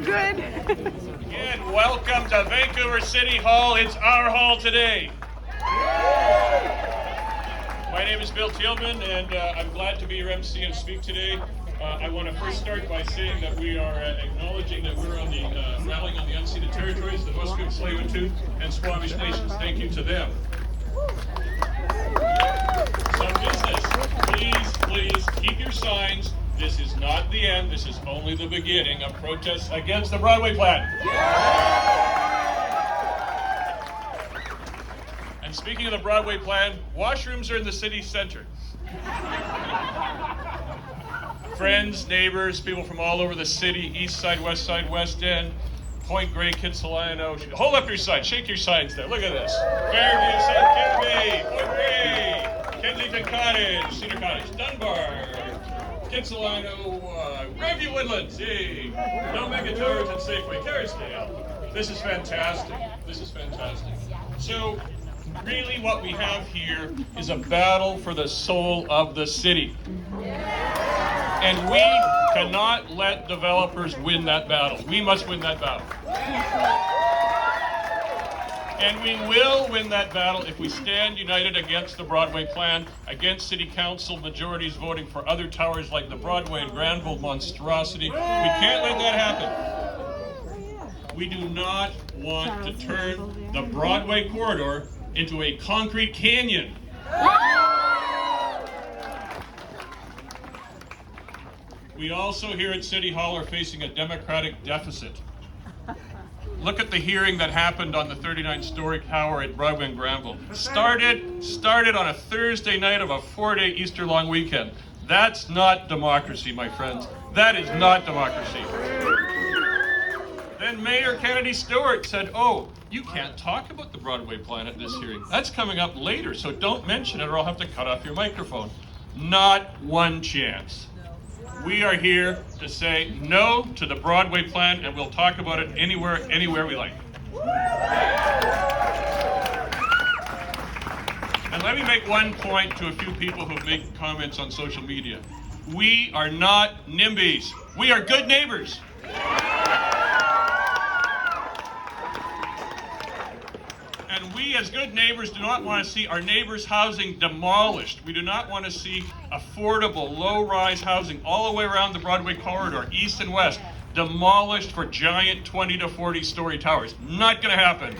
Good. Again, welcome to Vancouver City Hall. It's our hall today. My name is Bill Tieleman, and I'm glad to be your MC and speak today. I want to first start by saying that we are acknowledging that we're on the rallying on the unceded territories, the Musqueam, Tsleil-Waututh, and Squamish nations. Thank you to them. Some business. Please keep your signs. This is not the end. This is only the beginning of protests against the Broadway Plan. And speaking of the Broadway Plan, washrooms are in the city center. Friends, neighbors, people from all over the city, east side, west End, Point Grey, Kitsilano. Hold up your signs, shake your signs there. Look at this. Fairview, St. Kennedy, Point Grey, Kensington Cottage, Cedar Cottage, Dunbar, Kitsilano, Grandview, Woodlands, hey, no mega towers and Safeway, Kerrisdale. This is fantastic. This is fantastic. So, really what we have here is a battle for the soul of the city. And we cannot let developers win that battle. We must win that battle. And we will win that battle if we stand united against the Broadway Plan, against City Council majorities voting for other towers like the Broadway and Granville monstrosity. We can't let that happen. We do not want to turn the Broadway Corridor into a concrete canyon. We also here at City Hall are facing a democratic deficit. Look at the hearing that happened on the 39-story tower at Broadway and Granville. Started on a Thursday night of a 4-day Easter long weekend. That's not democracy, my friends. That is not democracy. Then Mayor Kennedy Stewart said, oh, you can't talk about the Broadway Plan at this hearing. That's coming up later, so don't mention it or I'll have to cut off your microphone. Not one chance. We are here to say no to the Broadway Plan, and we'll talk about it anywhere we like. And let me make one point to a few people who've made comments on social media. We are not NIMBYs. We are good neighbors. And we as good neighbors do not want to see our neighbors' housing demolished. We do not want to see affordable, low-rise housing all the way around the Broadway Corridor, east and west, demolished for giant 20 to 40-story towers. Not going to happen.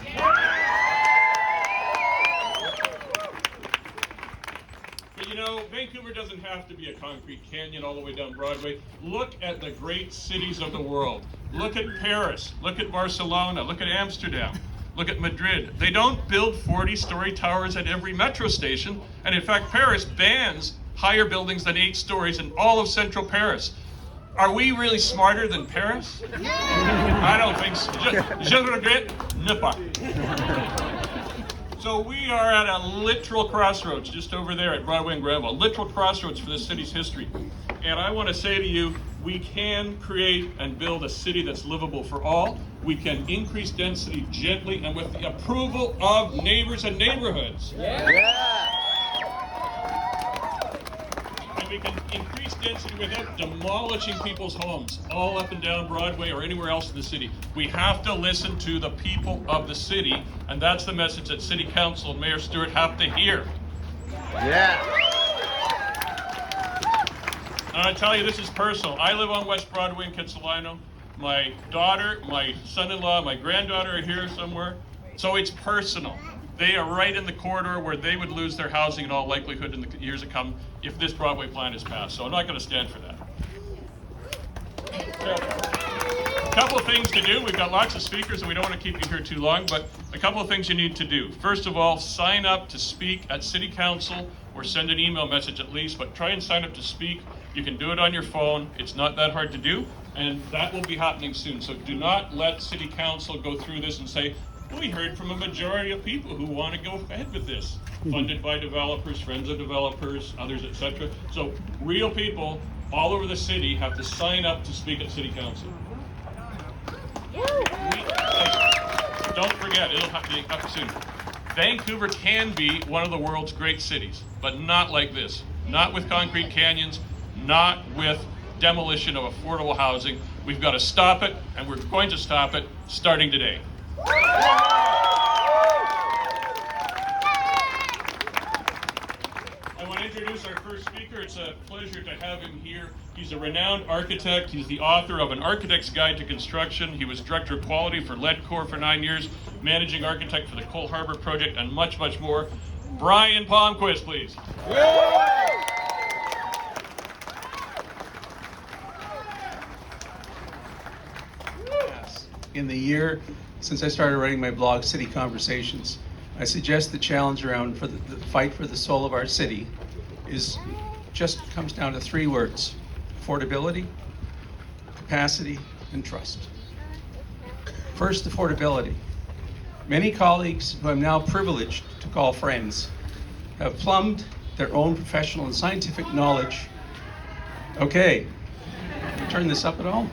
But you know, Vancouver doesn't have to be a concrete canyon all the way down Broadway. Look at the great cities of the world. Look at Paris. Look at Barcelona. Look at Amsterdam. Look at Madrid. They don't build 40-story towers at every metro station. And in fact, Paris bans higher buildings than 8 stories in all of central Paris. Are we really smarter than Paris? I don't think so. Je regrette ne pas. So we are at a literal crossroads just over there at Broadway and Granville. A literal crossroads for this city's history. And I want to say to you, we can create and build a city that's livable for all. We can increase density gently and with the approval of neighbors and neighborhoods. Yeah. And we can increase density without demolishing people's homes all up and down Broadway or anywhere else in the city. We have to listen to the people of the city, and that's the message that City Council and Mayor Stewart have to hear. Yeah. And I tell you, this is personal. I live on West Broadway in Kitsilano. My daughter, my son-in-law, my granddaughter are here somewhere. So it's personal. They are right in the corridor where they would lose their housing in all likelihood in the years to come if this Broadway Plan is passed. So I'm not going to stand for that. A couple of things to do. We've got lots of speakers and we don't want to keep you here too long, but a couple of things you need to do. First of all, sign up to speak at City Council or send an email message at least, but try and sign up to speak. You can do it on your phone. It's not that hard to do, and that will be happening soon. So do not let City Council go through this and say, we heard from a majority of people who want to go ahead with this. Funded by developers, friends of developers, others, etc. So real people all over the city have to sign up to speak at City Council. Don't forget, it'll be up soon. Vancouver can be one of the world's great cities, but not like this. Not with concrete canyons, not with demolition of affordable housing. We've got to stop it, and we're going to stop it starting today. I want to introduce our first speaker. It's a pleasure to have him here. He's a renowned architect. He's the author of An Architect's Guide to Construction. He was Director of Quality for Ledcor for 9 years, Managing Architect for the Cole Harbour Project, and much, much more. Brian Palmquist, please. In the year since I started writing my blog, City Conversations, I suggest the challenge around for the fight for the soul of our city comes down to 3 words: affordability, capacity, and trust. First, affordability. Many colleagues who I'm now privileged to call friends have plumbed their own professional and scientific knowledge. Okay, turn this up at all?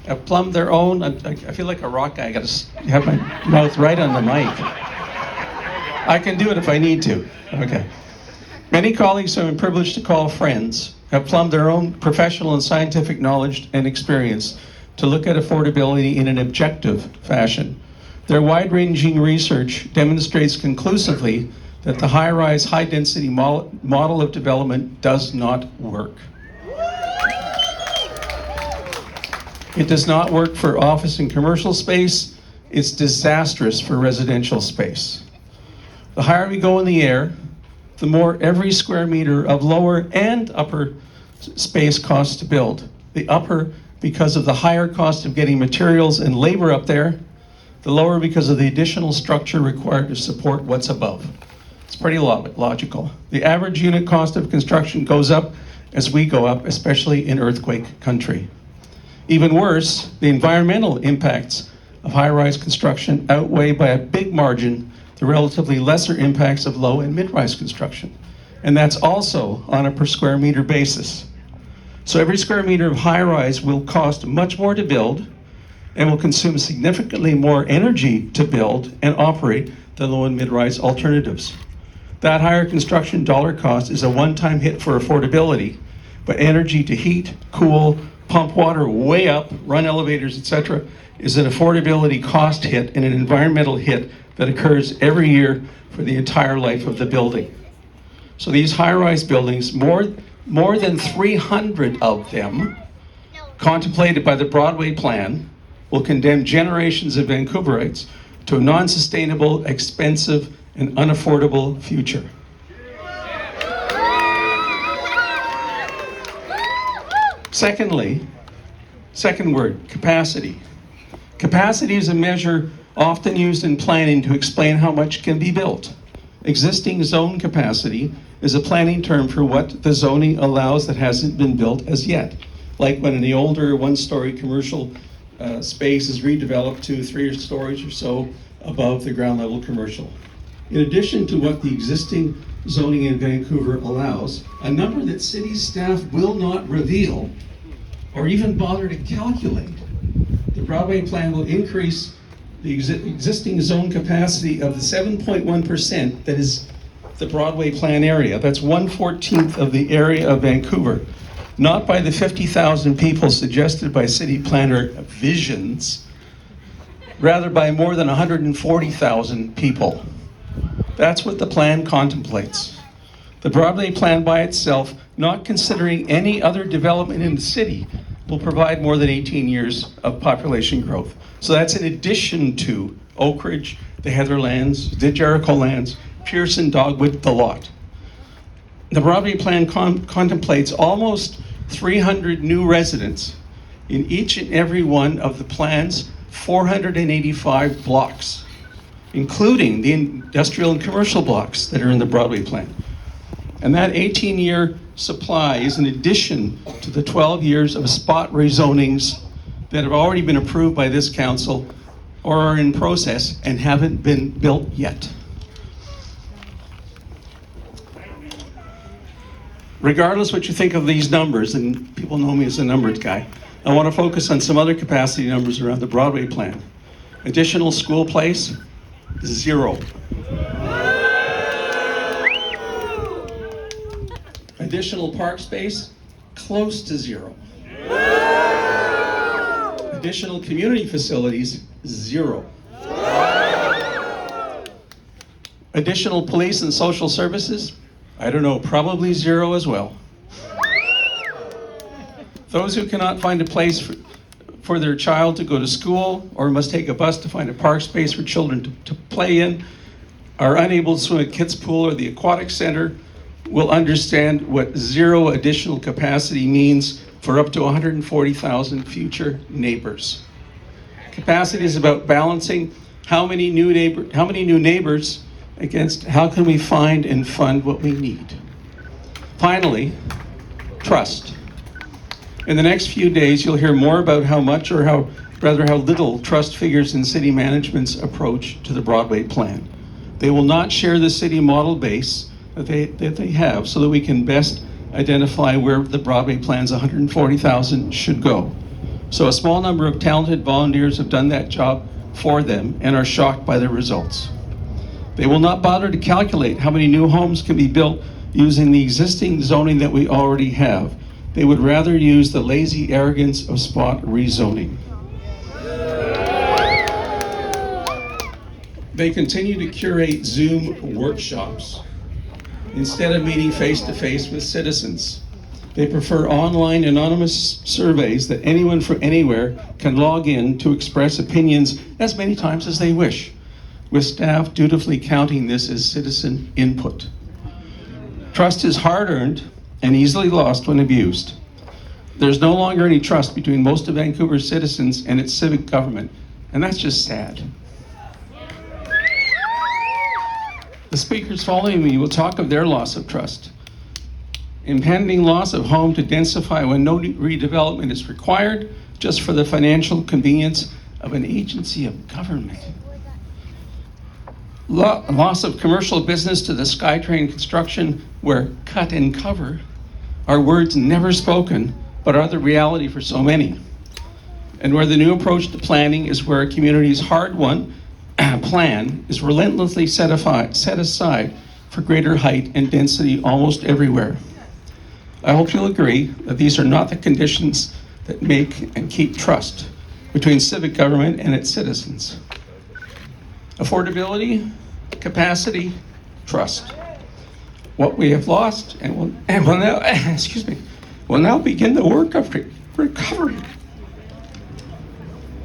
Have plumbed their own, I feel like a rock guy, I gotta have my mouth right on the mic. I can do it if I need to. Okay. Many colleagues who I'm privileged to call friends have plumbed their own professional and scientific knowledge and experience to look at affordability in an objective fashion. Their wide-ranging research demonstrates conclusively that the high-rise, high-density model of development does not work. It does not work for office and commercial space. It's disastrous for residential space. The higher we go in the air, the more every square meter of lower and upper space costs to build. The upper because of the higher cost of getting materials and labor up there, the lower because of the additional structure required to support what's above. It's pretty logical. The average unit cost of construction goes up as we go up, especially in earthquake country. Even worse, the environmental impacts of high-rise construction outweigh by a big margin the relatively lesser impacts of low and mid-rise construction. And that's also on a per square meter basis. So every square meter of high-rise will cost much more to build and will consume significantly more energy to build and operate than low and mid-rise alternatives. That higher construction dollar cost is a one-time hit for affordability, but energy to heat, cool, pump water way up, run elevators, etc., is an affordability cost hit and an environmental hit that occurs every year for the entire life of the building. So these high-rise buildings, more than 300 of them, contemplated by the Broadway Plan, will condemn generations of Vancouverites to a non-sustainable, expensive, and unaffordable future. Secondly, second word, capacity. Capacity is a measure often used in planning to explain how much can be built. Existing zone capacity is a planning term for what the zoning allows that hasn't been built as yet. Like when the older one-story commercial space is redeveloped to 3 stories or so above the ground level commercial. In addition to what the existing zoning in Vancouver allows, a number that city staff will not reveal or even bother to calculate, the Broadway Plan will increase the existing zone capacity of the 7.1% that is the Broadway Plan area. That's 1/14 of the area of Vancouver, not by the 50,000 people suggested by city planner visions, rather by more than 140,000 people. That's what the plan contemplates. The Broadway Plan by itself, not considering any other development in the city, will provide more than 18 years of population growth. So that's in addition to Oak Ridge, the Heatherlands, the Jericho lands, Pearson, Dogwood, the lot. The Broadway Plan contemplates almost 300 new residents in each and every one of the plan's 485 blocks, including the industrial and commercial blocks that are in the Broadway Plan. And that 18-year supply is in addition to the 12 years of spot rezonings that have already been approved by this council or are in process and haven't been built yet. Regardless what you think of these numbers, and people know me as a numbers guy, I want to focus on some other capacity numbers around the Broadway Plan. Additional school place, 0. Additional park space, close to zero. Additional community facilities, zero. Additional police and social services, I don't know, probably zero as well. Those who cannot find a place for their child to go to school or must take a bus to find a park space for children to play in, are unable to swim at kids' pool or the aquatic center, will understand what zero additional capacity means for up to 140,000 future neighbors. Capacity is about balancing how many new neighbors against how can we find and fund what we need. Finally, trust. In the next few days, you'll hear more about how much or how little trust figures in city management's approach to the Broadway Plan. They will not share the city model base that they have so that we can best identify where the Broadway Plan's 140,000 should go. So a small number of talented volunteers have done that job for them and are shocked by the results. They will not bother to calculate how many new homes can be built using the existing zoning that we already have. They would rather use the lazy arrogance of spot rezoning. They continue to curate Zoom workshops instead of meeting face-to-face with citizens. They prefer online anonymous surveys that anyone from anywhere can log in to express opinions as many times as they wish, with staff dutifully counting this as citizen input. Trust is hard-earned and easily lost when abused. There's no longer any trust between most of Vancouver's citizens and its civic government, and that's just sad. The speakers following me will talk of their loss of trust. Impending loss of home to densify when no redevelopment is required, just for the financial convenience of an agency of government. Loss of commercial business to the SkyTrain construction, where cut and cover are words never spoken, but are the reality for so many. And where the new approach to planning is where a community's hard-won plan is relentlessly set aside for greater height and density almost everywhere. I hope you'll agree that these are not the conditions that make and keep trust between civic government and its citizens. Affordability, capacity, trust. What we have lost and will now, will now begin the work of recovery.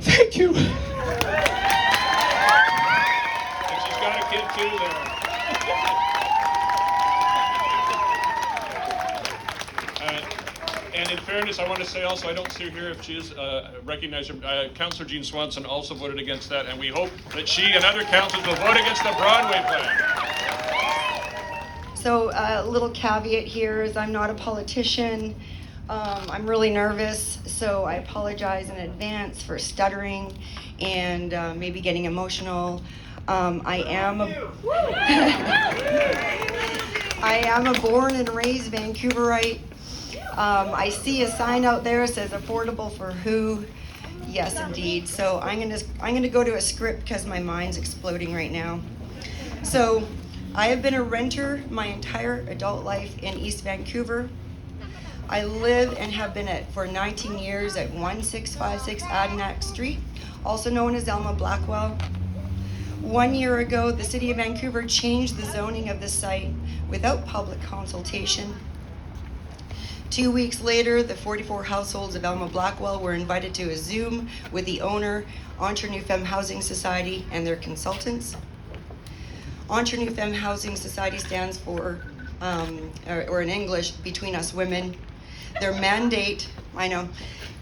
Thank you. And she's got a kid too there. And in fairness, I want to say also, I don't see her here if she is recognized. Councillor Jean Swanson also voted against that, and we hope that she and other councillors will vote against the Broadway Plan. So a little caveat here is I'm not a politician. I'm really nervous, so I apologize in advance for stuttering and maybe getting emotional. I am a born and raised Vancouverites. I see a sign out there that says affordable for who? Yes, indeed. So I'm gonna go to a script because my mind's exploding right now. So I have been a renter my entire adult life in East Vancouver. I live and have been for 19 years at 1656 Adanac Street, also known as Alma, Blackwell. 1 year ago, the City of Vancouver changed the zoning of the site without public consultation. 2 weeks later, the 44 households of Alma Blackwell were invited to a Zoom with the owner, Entre Nous Femmes Housing Society, and their consultants. Entre Nous Femmes Housing Society stands for, or in English, Between Us Women. Their mandate,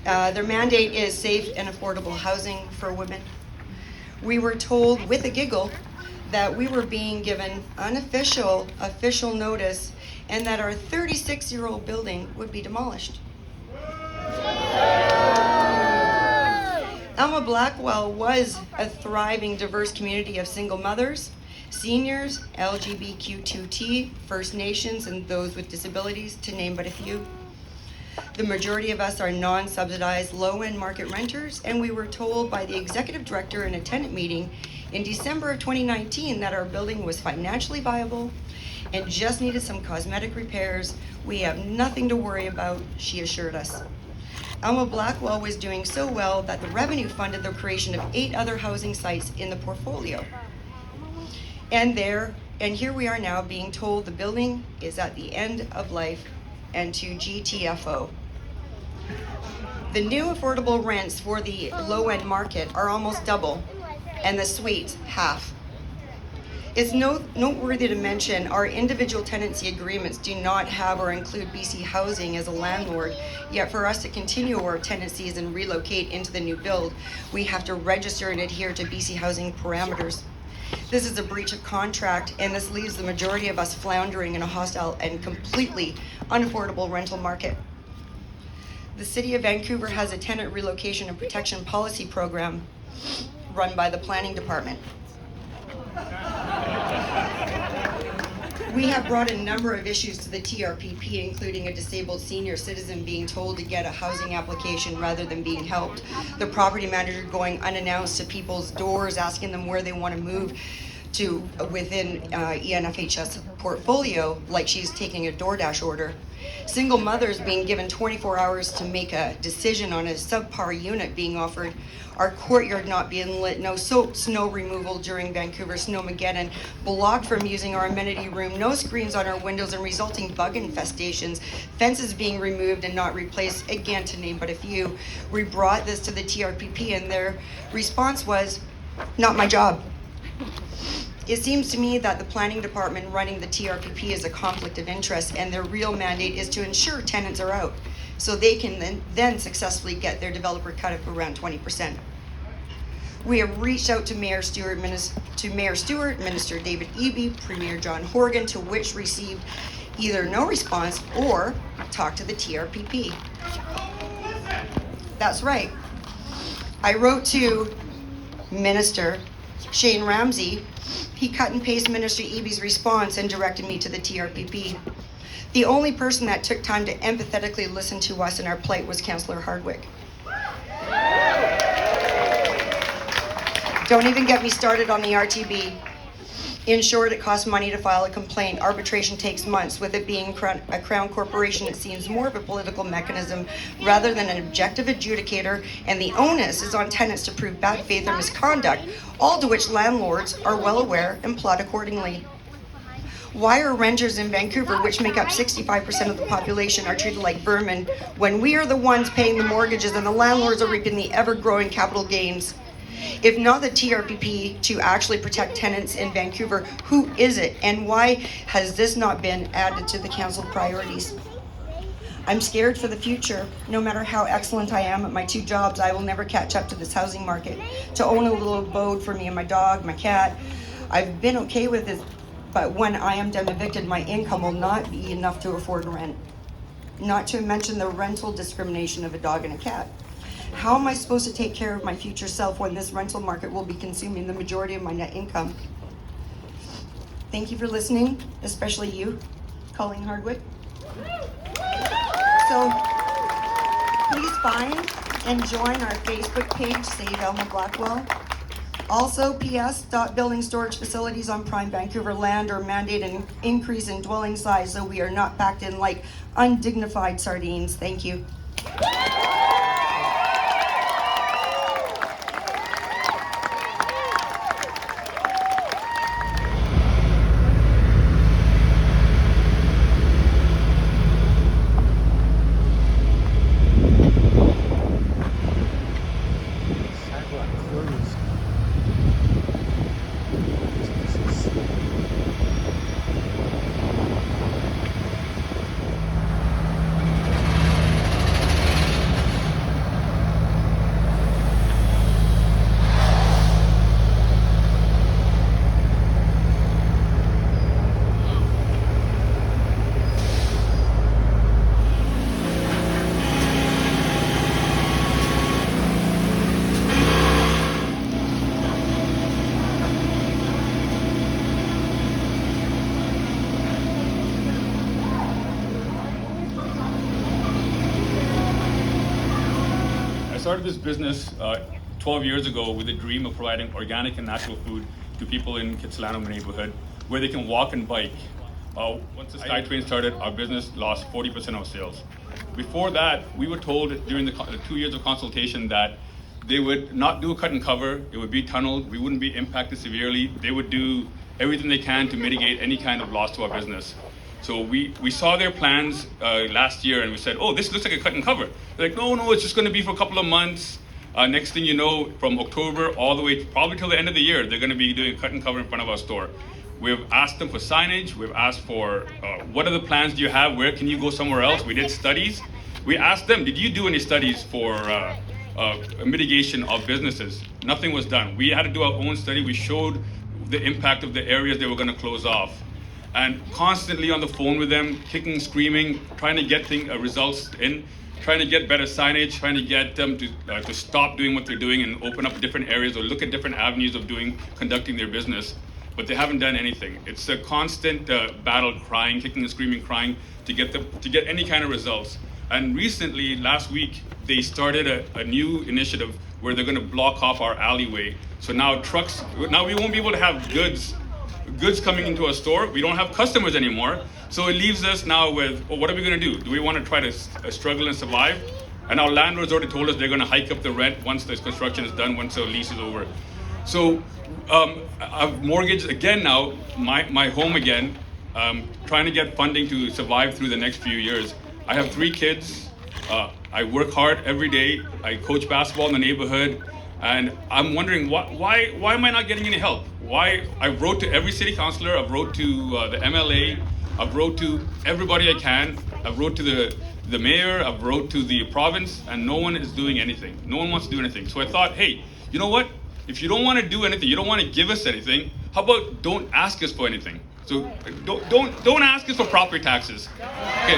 their mandate is safe and affordable housing for women. We were told with a giggle that we were being given official notice and that our 36-year-old building would be demolished. Alma Blackwell was a thriving, diverse community of single mothers, seniors, LGBTQ2T, First Nations, and those with disabilities, to name but a few. The majority of us are non-subsidized, low-end market renters, and we were told by the executive director in a tenant meeting in December of 2019 that our building was financially viable and just needed some cosmetic repairs. We have nothing to worry about, she assured us. Alma Blackwell was doing so well that the revenue funded the creation of 8 other housing sites in the portfolio. And here we are now being told the building is at the end of life and to GTFO. The new affordable rents for the low-end market are almost double, and the suites half. It's noteworthy to mention our individual tenancy agreements do not have or include BC Housing as a landlord, yet for us to continue our tenancies and relocate into the new build, we have to register and adhere to BC Housing parameters. This is a breach of contract, and this leaves the majority of us floundering in a hostile and completely unaffordable rental market. The City of Vancouver has a tenant relocation and protection policy program run by the Planning Department. We have brought a number of issues to the TRPP, including a disabled senior citizen being told to get a housing application rather than being helped, the property manager going unannounced to people's doors, asking them where they want to move to within ENFHS portfolio, like she's taking a DoorDash order. Single mothers being given 24 hours to make a decision on a subpar unit being offered, our courtyard not being lit, no snow removal during Vancouver Snowmageddon, blocked from using our amenity room, no screens on our windows and resulting bug infestations, fences being removed and not replaced, again to name but a few. We brought this to the TRPP and their response was, not my job. It seems to me that the planning department running the TRPP is a conflict of interest, and their real mandate is to ensure tenants are out so they can then successfully get their developer cut of around 20%. We have reached out to Mayor Stewart, Minister David Eby, Premier John Horgan, to which received either no response or talk to the TRPP. That's right. I wrote to Minister Shane Ramsey. He cut and pasted Minister Eby's response and directed me to the TRPP. The only person that took time to empathetically listen to us and our plight was Councillor Hardwick. Don't even get me started on the RTB. In short, it costs money to file a complaint. Arbitration takes months. With it being a crown corporation, it seems more of a political mechanism rather than an objective adjudicator, and the onus is on tenants to prove bad faith or misconduct, all to which landlords are well aware and plot accordingly. Why are renters in Vancouver, which make up 65% of the population, are treated like vermin when we are the ones paying the mortgages and the landlords are reaping the ever-growing capital gains? If not the TRPP to actually protect tenants in Vancouver, who is it, and why has this not been added to the council priorities? I'm scared for the future. No matter how excellent I am at my 2 jobs, I will never catch up to this housing market. To own a little abode for me and my dog, my cat, I've been okay with this, but when I am demovicted, my income will not be enough to afford rent. Not to mention the rental discrimination of a dog and a cat. How am I supposed to take care of my future self when this rental market will be consuming the majority of my net income? Thank you for listening, especially you, Colleen Hardwick. So please find and join our Facebook page, Save Alma Blackwell. Also, PS, stop building storage facilities on prime Vancouver land or mandate an increase in dwelling size so we are not packed in like undignified sardines. Thank you. started this business 12 years ago with a dream of providing organic and natural food to people in Kitsilano neighborhood where they can walk and bike. Once the SkyTrain started, our business lost 40% of sales. Before that, we were told during the 2 years of consultation that they would not do a cut and cover, it would be tunneled, we wouldn't be impacted severely, they would do everything they can to mitigate any kind of loss to our business. So we saw their plans last year and we said, oh, this looks like a cut and cover. They're like, no, it's just going to be for a couple of months. Next thing you know, from October all the way probably till the end of the year, they're going to be doing a cut and cover in front of our store. We've asked them for signage. We've asked for what other plans do you have? Where can you go somewhere else? We did studies. We asked them, did you do any studies for mitigation of businesses? Nothing was done. We had to do our own study. We showed the impact of the areas they were going to close off. And constantly on the phone with them, kicking, screaming, trying to get results in, trying to get better signage, trying to get them to stop doing what they're doing and open up different areas or look at different avenues of conducting their business. But they haven't done anything. It's a constant battle, crying, kicking and screaming, crying to get any kind of results. And recently, last week, they started a new initiative where they're going to block off our alleyway. So now we won't be able to have goods coming into our store. We don't have customers anymore. So it leaves us now with, well, what are we going to do? Do we want to try to struggle and survive? And our landlords already told us they're going to hike up the rent once this construction is done, once the lease is over. So I've mortgaged again now, my home again, trying to get funding to survive through the next few years. I have 3 kids. I work hard every day. I coach basketball in the neighborhood. And I'm wondering why am I not getting any help? Why? I wrote to every city councillor, I've wrote to the MLA, I've wrote to everybody I can, I've wrote to the mayor, I've wrote to the province, and no one is doing anything. No one wants to do anything. So I thought, hey, you know what? If you don't want to do anything, you don't want to give us anything, how about don't ask us for anything? So don't ask us for property taxes. Okay,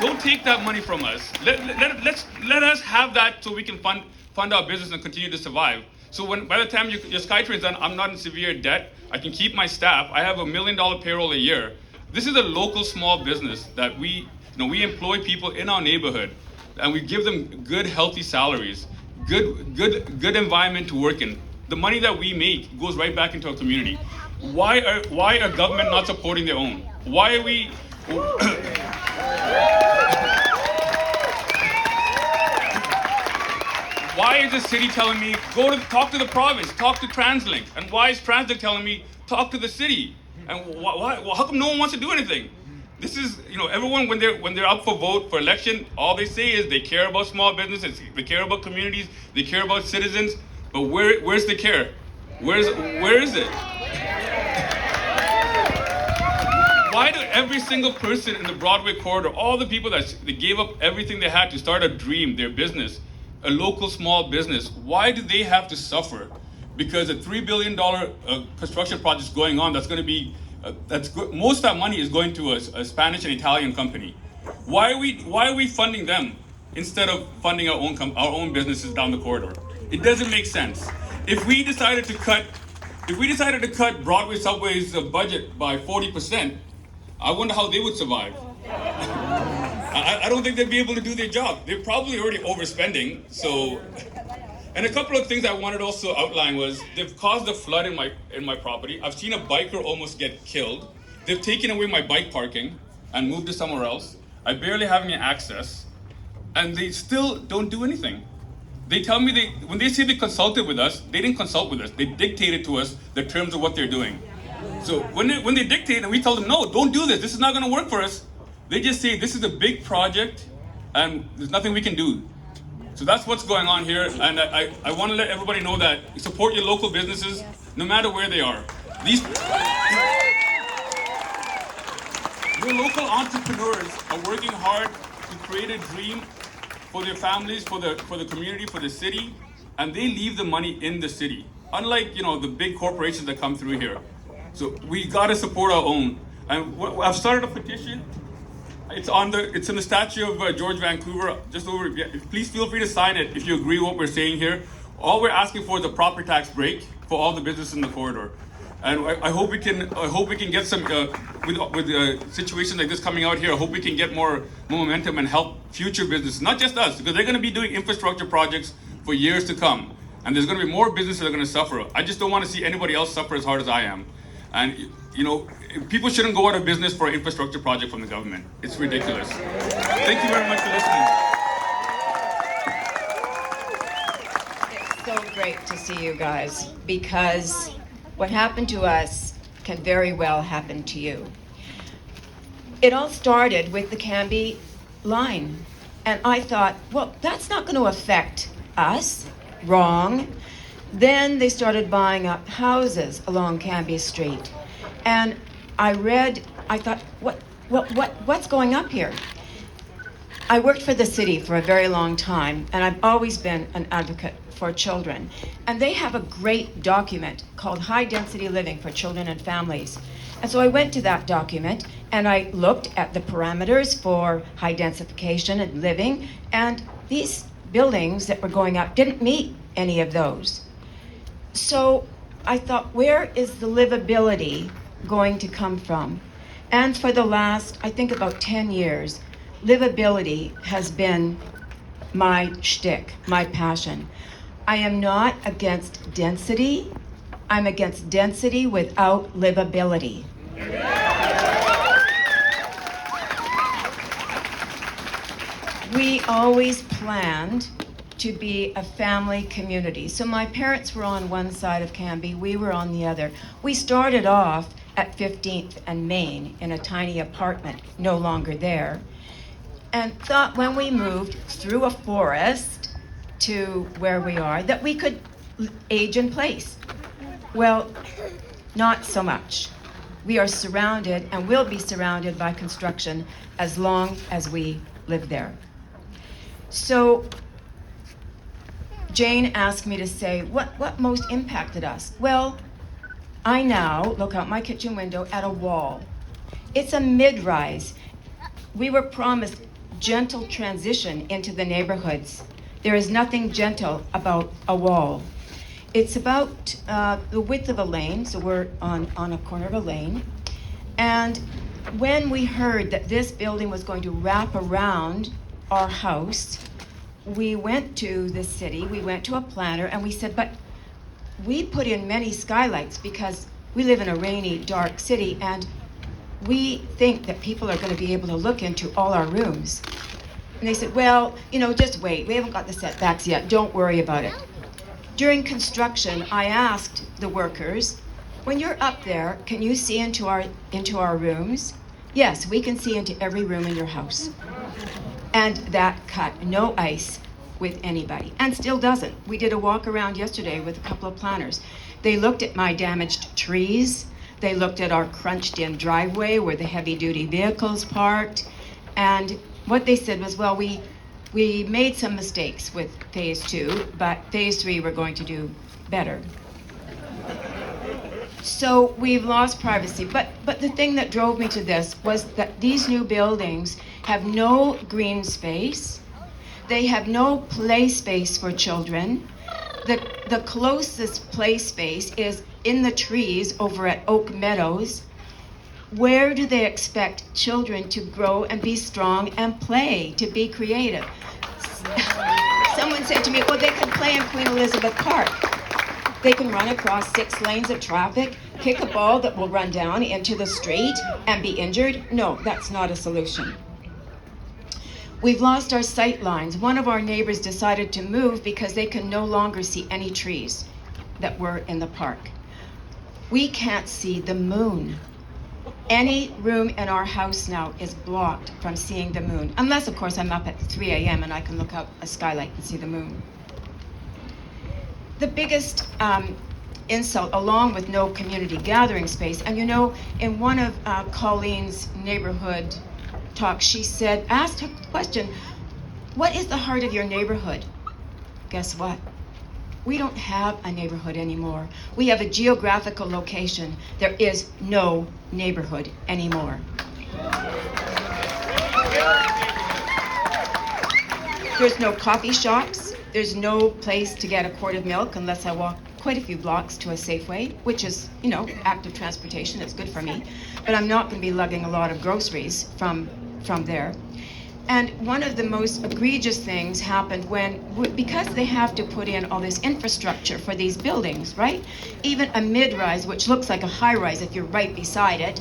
don't take that money from us. Let us have that so we can fund our business and continue to survive. So by the time your SkyTrain's done, I'm not in severe debt. I can keep my staff. I have $1 million payroll a year. This is a local small business that we employ people in our neighborhood, and we give them good, healthy salaries, good environment to work in. The money that we make goes right back into our community. Why are government not supporting their own? Why are we? Why is the city telling me, talk to the province, talk to TransLink? And why is TransLink telling me, talk to the city? And how come no one wants to do anything? This is, everyone, when they're up for vote for election, all they say is they care about small businesses, they care about communities, they care about citizens, but where's the care? Where is it? Why do every single person in the Broadway Corridor, all the people that they gave up everything they had to start a dream, their business, a local small business, why do they have to suffer? Because a $3 billion construction project is going on that's going to be, most of that money is going to a Spanish and Italian company. Why are we funding them instead of funding our own businesses down the corridor? It doesn't make sense. If we decided to cut Broadway Subway's budget by 40%, I wonder how they would survive. I don't think they'd be able to do their job. They're probably already overspending. So, and a couple of things I wanted to also outline was they've caused a flood in my property. I've seen a biker almost get killed. They've taken away my bike parking and moved it somewhere else. I barely have any access, and they still don't do anything. They tell me when they say they consulted with us, they didn't consult with us. They dictated to us the terms of what they're doing. So when they dictate and we tell them, no, don't do this. This is not going to work for us. They just say this is a big project and there's nothing we can do. So that's what's going on here. And I want to let everybody know that support your local businesses, no matter where they are. Your local entrepreneurs are working hard to create a dream for their families, for the community, for the city, and they leave the money in the city. Unlike the big corporations that come through here. So we gotta support our own. And I've started a petition. It's in the statue of George Vancouver, just over. Please feel free to sign it if you agree with what we're saying here. All we're asking for is a property tax break for all the businesses in the corridor. And I hope we can get some with situations like this coming out here. I hope we can get more momentum and help future businesses, not just us, because they're going to be doing infrastructure projects for years to come, and there's going to be more businesses that are going to suffer. I just don't want to see anybody else suffer as hard as I am. And you know, people shouldn't go out of business for an infrastructure project from the government. It's ridiculous. Thank you very much for listening. It's so great to see you guys, because what happened to us can very well happen to you. It all started with the Cambie line. And I thought, well, that's not going to affect us. Wrong. Then they started buying up houses along Cambie Street. And I thought, what's going up here? I worked for the city for a very long time, and I've always been an advocate for children. And they have a great document called High Density Living for Children and Families. And so I went to that document and I looked at the parameters for high densification and living, and these buildings that were going up didn't meet any of those. So I thought, where is the livability going to come from? And for the last, I think about 10 years, livability has been my shtick, my passion. I am not against density. I'm against density without livability. We always planned to be a family community. So my parents were on one side of Cambie, we were on the other. We started off at 15th and Main in a tiny apartment, no longer there, and thought when we moved through a forest to where we are that we could age in place. Well, not so much. We are surrounded and will be surrounded by construction as long as we live there. So Jane asked me to say, what most impacted us? Well, I now look out my kitchen window at a wall. It's a mid-rise. We were promised gentle transition into the neighborhoods. There is nothing gentle about a wall. It's about the width of a lane, so we're on a corner of a lane. And when we heard that this building was going to wrap around our house, we went to the city, we went to a planner, and we said, but we put in many skylights because we live in a rainy, dark city, and we think that people are going to be able to look into all our rooms. And they said, well, just wait. We haven't got the setbacks yet. Don't worry about it. During construction, I asked the workers, when you're up there, can you see into our rooms? Yes, we can see into every room in your house. And that cut no ice with anybody, and still doesn't. We did a walk around yesterday with a couple of planners. They looked at my damaged trees. They looked at our crunched in driveway where the heavy duty vehicles parked. And what they said was, well, we made some mistakes with phase 2, but phase 3 we're going to do better. So we've lost privacy. But the thing that drove me to this was that these new buildings have no green space. They have no play space for children. The closest play space is in the trees over at Oak Meadows. Where do they expect children to grow and be strong and play, to be creative? Someone said to me, well, they could play in Queen Elizabeth Park. They can run across 6 lanes of traffic, kick a ball that will run down into the street and be injured. No, that's not a solution. We've lost our sight lines. One of our neighbors decided to move because they can no longer see any trees that were in the park. We can't see the moon. Any room in our house now is blocked from seeing the moon, unless, of course, I'm up at 3 a.m. and I can look out a skylight and see the moon. The biggest insult, along with no community gathering space, and in one of Colleen's neighborhood talks, she said, asked her question, what is the heart of your neighborhood? Guess what? We don't have a neighborhood anymore. We have a geographical location. There is no neighborhood anymore. There's no coffee shops. There's no place to get a quart of milk unless I walk quite a few blocks to a Safeway, which is, you know, active transportation. It's good for me. But I'm not going to be lugging a lot of groceries from there. And one of the most egregious things happened because they have to put in all this infrastructure for these buildings, right? Even a mid-rise, which looks like a high-rise if you're right beside it,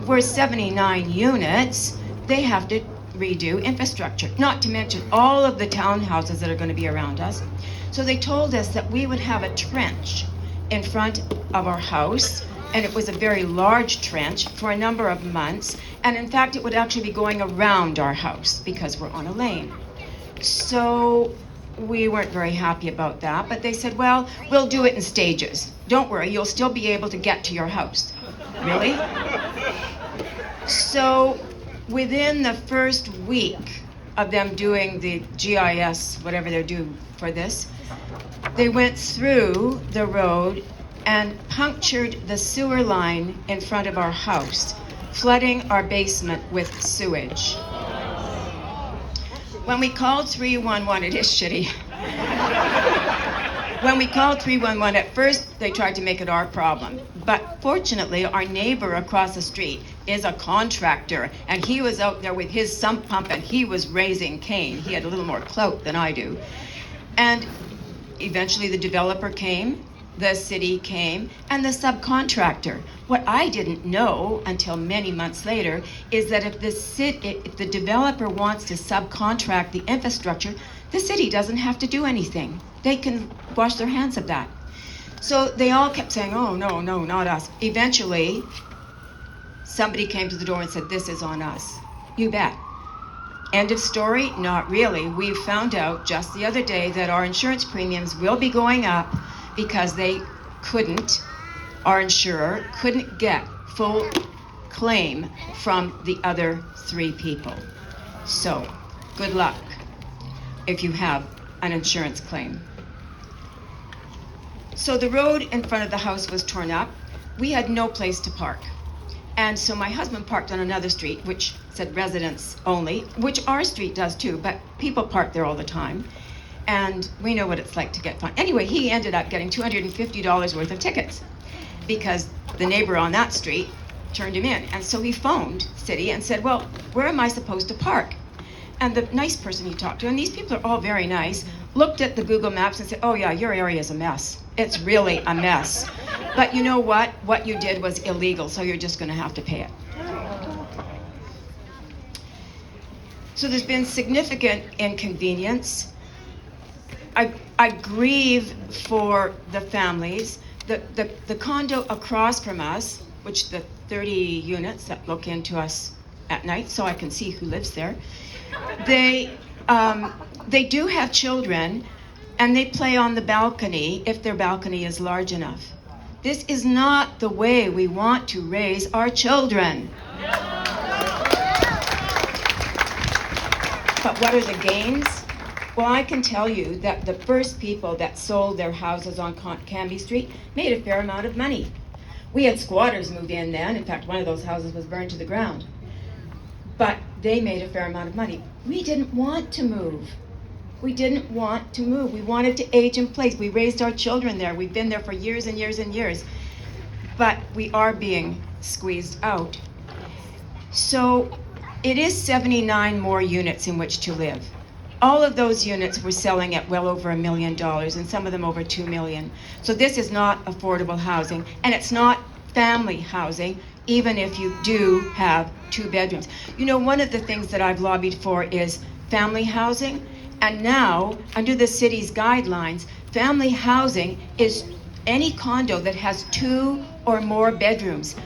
we're 79 units, they have to redo infrastructure, not to mention all of the townhouses that are going to be around us. So they told us that we would have a trench in front of our house, and it was a very large trench for a number of months, and in fact it would actually be going around our house because we're on a lane. So we weren't very happy about that, but they said, well, we'll do it in stages. Don't worry, you'll still be able to get to your house. Really? So within the first week of them doing the GIS, whatever they're doing for this, they went through the road and punctured the sewer line in front of our house, flooding our basement with sewage. When we called 311, it is shitty. When we called 311, at first they tried to make it our problem. But fortunately, our neighbor across the street is a contractor, and he was out there with his sump pump and he was raising Cain. He had a little more clout than I do. And eventually the developer came, the city came, and the subcontractor. What I didn't know until many months later is that if the developer wants to subcontract the infrastructure, the city doesn't have to do anything. They can wash their hands of that. So they all kept saying, oh, no, not us. Eventually, somebody came to the door and said, this is on us. You bet. End of story? Not really. We found out just the other day that our insurance premiums will be going up because our insurer couldn't get full claim from the other 3 people. So, good luck if you have an insurance claim. So the road in front of the house was torn up. We had no place to park. And so my husband parked on another street, which said residents only, which our street does too, but people park there all the time. And we know what it's like to get fined. Anyway, he ended up getting $250 worth of tickets because the neighbor on that street turned him in. And so he phoned city and said, well, where am I supposed to park? And the nice person he talked to, and these people are all very nice, looked at the Google Maps and said, oh yeah, your area is a mess. It's really a mess. But you know what? What you did was illegal, so you're just going to have to pay it. So there's been significant inconvenience. I grieve for the families. The condo across from us, which the 30 units that look into us at night, so I can see who lives there, they do have children, and they play on the balcony if their balcony is large enough. This is not the way we want to raise our children. But what are the gains? Well, I can tell you that the first people that sold their houses on Canby Street made a fair amount of money. We had squatters move in then. In fact, one of those houses was burned to the ground. But they made a fair amount of money. We didn't want to move. We didn't want to move. We wanted to age in place. We raised our children there. We've been there for years and years and years. But we are being squeezed out. So it is 79 more units in which to live. All of those units were selling at well over $1 million, and some of them over $2 million. So this is not affordable housing, and it's not family housing, even if you do have 2 bedrooms. You know, one of the things that I've lobbied for is family housing, and now, under the city's guidelines, family housing is any condo that has 2 or more bedrooms.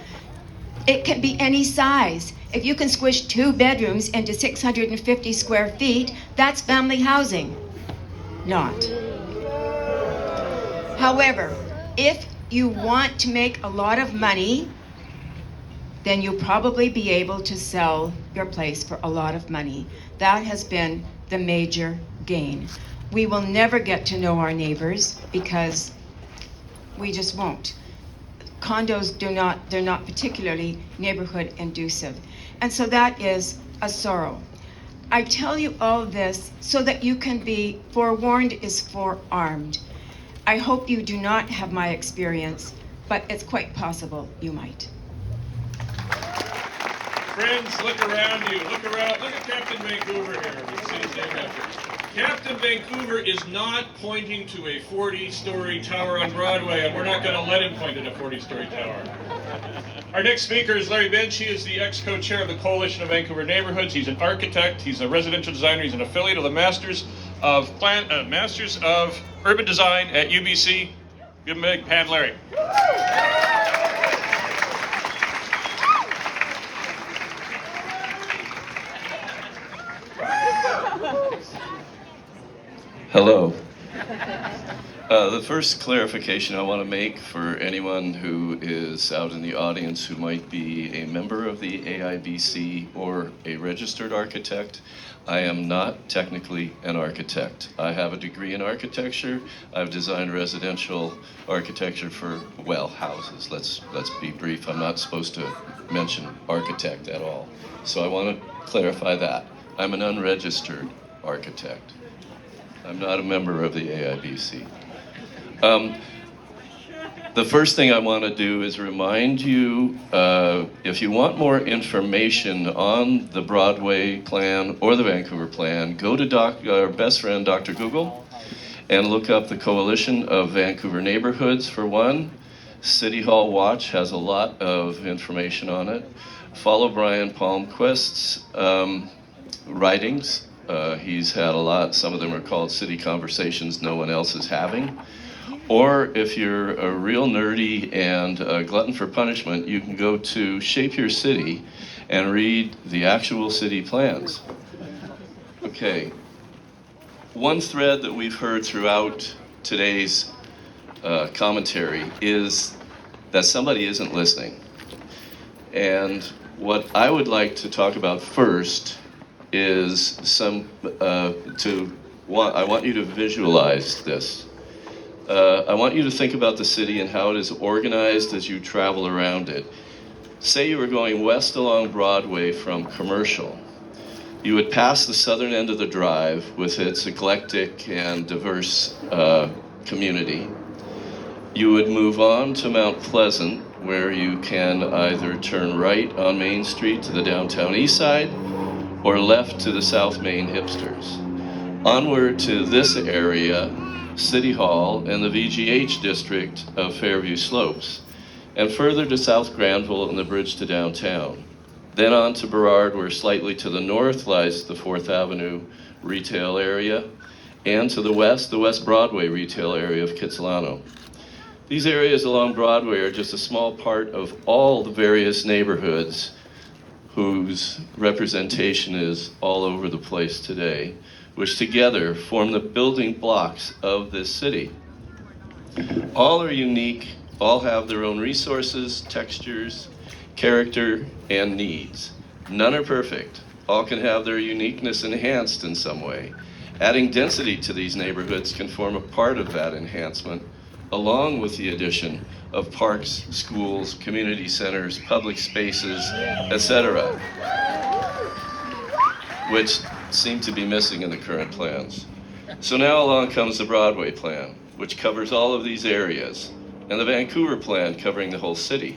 It can be any size. If you can squish 2 bedrooms into 650 square feet, that's family housing. Not. However, if you want to make a lot of money, then you'll probably be able to sell your place for a lot of money. That has been the major gain. We will never get to know our neighbors because we just won't. Condos they're not particularly neighborhood inducive. And so that is a sorrow. I tell you all this so that you can be forewarned is forearmed. I hope you do not have my experience, but it's quite possible you might. Friends, look around you. Look around. Look at Captain Vancouver here. The city's named after. Captain Vancouver is not pointing to a 40-story tower on Broadway, and we're not going to let him point at a 40-story tower. Our next speaker is Larry Bench. He is the ex-co-chair of the Coalition of Vancouver Neighbourhoods. He's an architect. He's a residential designer. He's an affiliate of the Masters of Urban Design at UBC. Give him a big hand, Larry. Hello. The first clarification I want to make for anyone who is out in the audience who might be a member of the AIBC or a registered architect, I am not technically an architect. I have a degree in architecture. I've designed residential architecture for, well, houses. Let's be brief. I'm not supposed to mention architect at all. So I want to clarify that. I'm an unregistered architect. I'm not a member of the AIBC. The first thing I want to do is remind you, if you want more information on the Broadway Plan or the Vancouver Plan, go to our best friend, Dr. Google, and look up the Coalition of Vancouver Neighbourhoods for one. City Hall Watch has a lot of information on it. Follow Brian Palmquist's writings. He's had a lot. Some of them are called City Conversations No One Else is Having. Or if you're a real nerdy and a glutton for punishment, you can go to Shape Your City and read the actual city plans. Okay. One thread that we've heard throughout today's commentary is that somebody isn't listening. And what I would like to talk about first is I want you to visualize this. I want you to think about the city and how it is organized as you travel around it. Say you were going west along Broadway from Commercial. You would pass the southern end of the drive with its eclectic and diverse community. You would move on to Mount Pleasant, where you can either turn right on Main Street to the downtown east side or left to the South Main hipsters. Onward to this area, City Hall and the VGH district of Fairview Slopes, and further to South Grandville and the bridge to downtown. Then on to Burrard, where slightly to the north lies the 4th Avenue retail area, and to the West Broadway retail area of Kitsilano. These areas along Broadway are just a small part of all the various neighborhoods whose representation is all over the place today, which together form the building blocks of this city. All are unique, all have their own resources, textures, character, and needs. None are perfect. All can have their uniqueness enhanced in some way. Adding density to these neighborhoods can form a part of that enhancement, along with the addition of parks, schools, community centers, public spaces, etc., which seem to be missing in the current plans. So now along comes the Broadway Plan, which covers all of these areas, and the Vancouver Plan covering the whole city.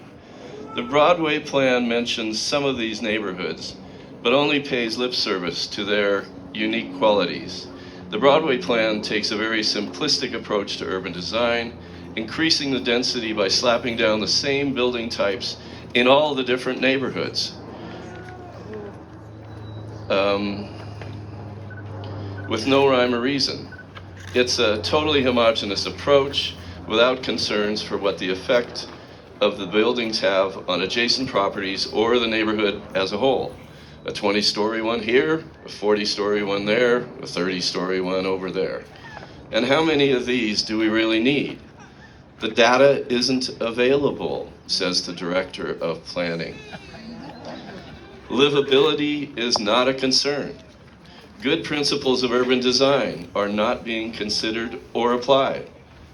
The Broadway Plan mentions some of these neighborhoods, but only pays lip service to their unique qualities. The Broadway Plan takes a very simplistic approach to urban design, increasing the density by slapping down the same building types in all the different neighborhoods. With no rhyme or reason. It's a totally homogeneous approach without concerns for what the effect of the buildings have on adjacent properties or the neighborhood as a whole. A 20-story one here, a 40-story one there, a 30-story one over there. And how many of these do we really need? The data isn't available, says the director of planning. Livability is not a concern. Good principles of urban design are not being considered or applied.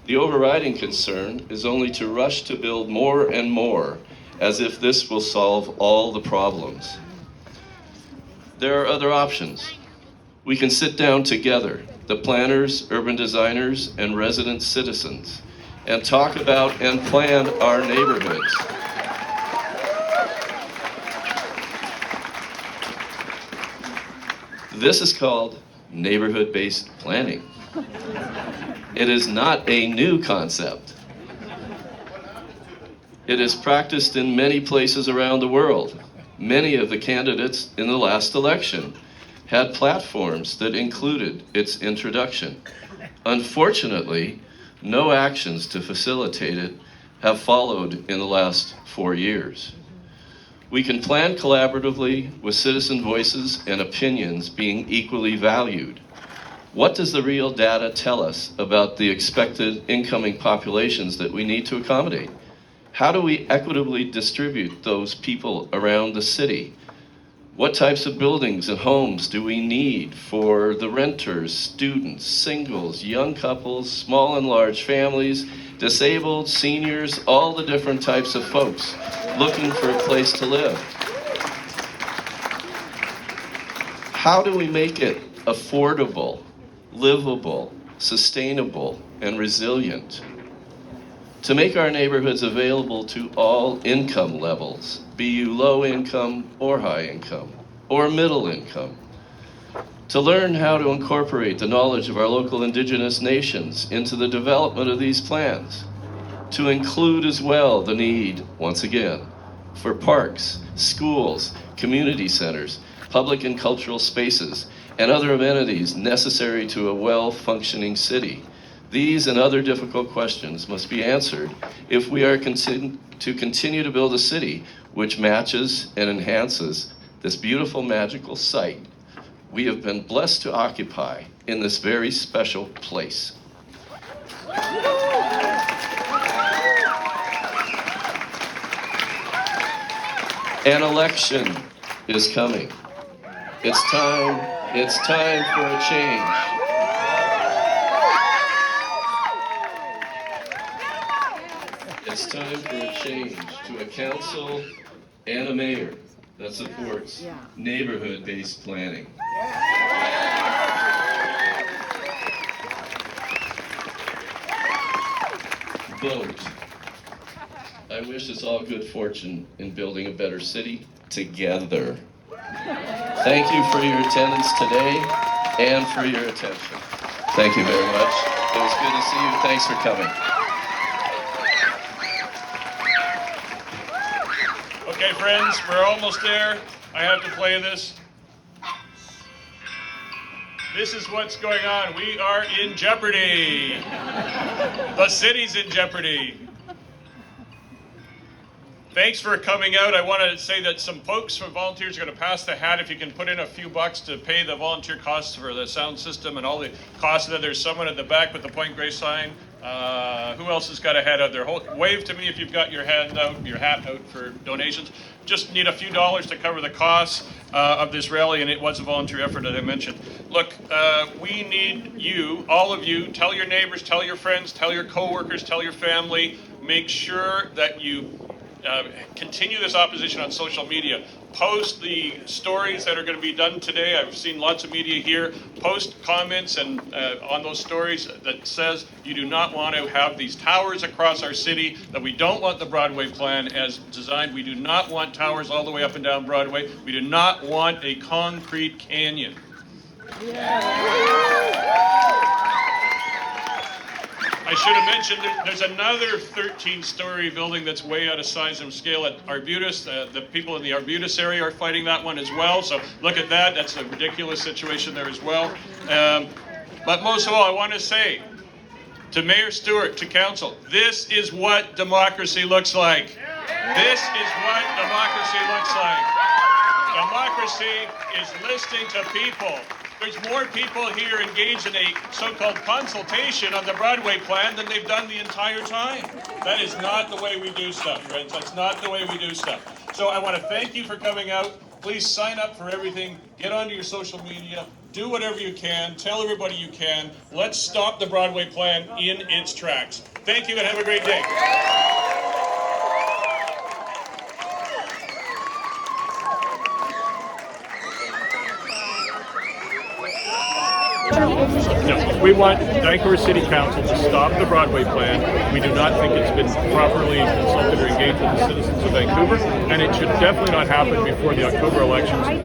The overriding concern is only to rush to build more and more, as if this will solve all the problems. There are other options. We can sit down together the planners, urban designers, and resident citizens, and talk about and plan our neighborhoods. This is called neighborhood-based planning. It is not a new concept. It is practiced in many places around the world. Many of the candidates in the last election had platforms that included its introduction. Unfortunately, no actions to facilitate it have followed in the last 4 years. We can plan collaboratively with citizen voices and opinions being equally valued. What does the real data tell us about the expected incoming populations that we need to accommodate? How do we equitably distribute those people around the city? What types of buildings and homes do we need for the renters, students, singles, young couples, small and large families, disabled, seniors, all the different types of folks looking for a place to live? How do we make it affordable, livable, sustainable, and resilient? To make our neighborhoods available to all income levels, be you low income or high income, or middle income. To learn how to incorporate the knowledge of our local indigenous nations into the development of these plans. To include as well the need, once again, for parks, schools, community centers, public and cultural spaces, and other amenities necessary to a well-functioning city. These and other difficult questions must be answered if we are to continue to build a city which matches and enhances this beautiful, magical site we have been blessed to occupy in this very special place. An election is coming. It's time for a change. It's time for a change to a council and a mayor that supports neighborhood-based planning. Vote. I wish us all good fortune in building a better city together. Thank you for your attendance today and for your attention. Thank you very much. It was good to see you. Thanks for coming. Okay, friends, we're almost there. I have to play this. This is what's going on. We are in jeopardy. The city's in jeopardy. Thanks for coming out. I want to say that some folks from volunteers are going to pass the hat if you can put in a few bucks to pay the volunteer costs for the sound system and all the costs. And then there's someone at the back with the Point Grey sign. Who else has got a hat out there? Wave to me if you've got your hat out for donations. Just need a few dollars to cover the costs of this rally, and it was a volunteer effort, as I mentioned. Look, we need you, all of you. Tell your neighbors, tell your friends, tell your coworkers, tell your family. Make sure that you continue this opposition on social media. Post the stories that are going to be done today. I've seen lots of media here. Post comments and on those stories that says you do not want to have these towers across our city, that we don't want the Broadway plan as designed. We do not want towers all the way up and down Broadway. We do not want a concrete canyon. I should have mentioned there's another 13-story building that's way out of size and scale at Arbutus. The people in the Arbutus area are fighting that one as well. So look at that. That's a ridiculous situation there as well. But most of all, I want to say to Mayor Stewart, to council, this is what democracy looks like. This is what democracy looks like. Democracy is listening to people. There's more people here engaged in a so-called consultation on the Broadway plan than they've done the entire time. That is not the way we do stuff, friends. That's not the way we do stuff. So I want to thank you for coming out. Please sign up for everything. Get onto your social media. Do whatever you can. Tell everybody you can. Let's stop the Broadway plan in its tracks. Thank you and have a great day. No. We want Vancouver City Council to stop the Broadway plan. We do not think it's been properly consulted or engaged with the citizens of Vancouver, and it should definitely not happen before the October elections.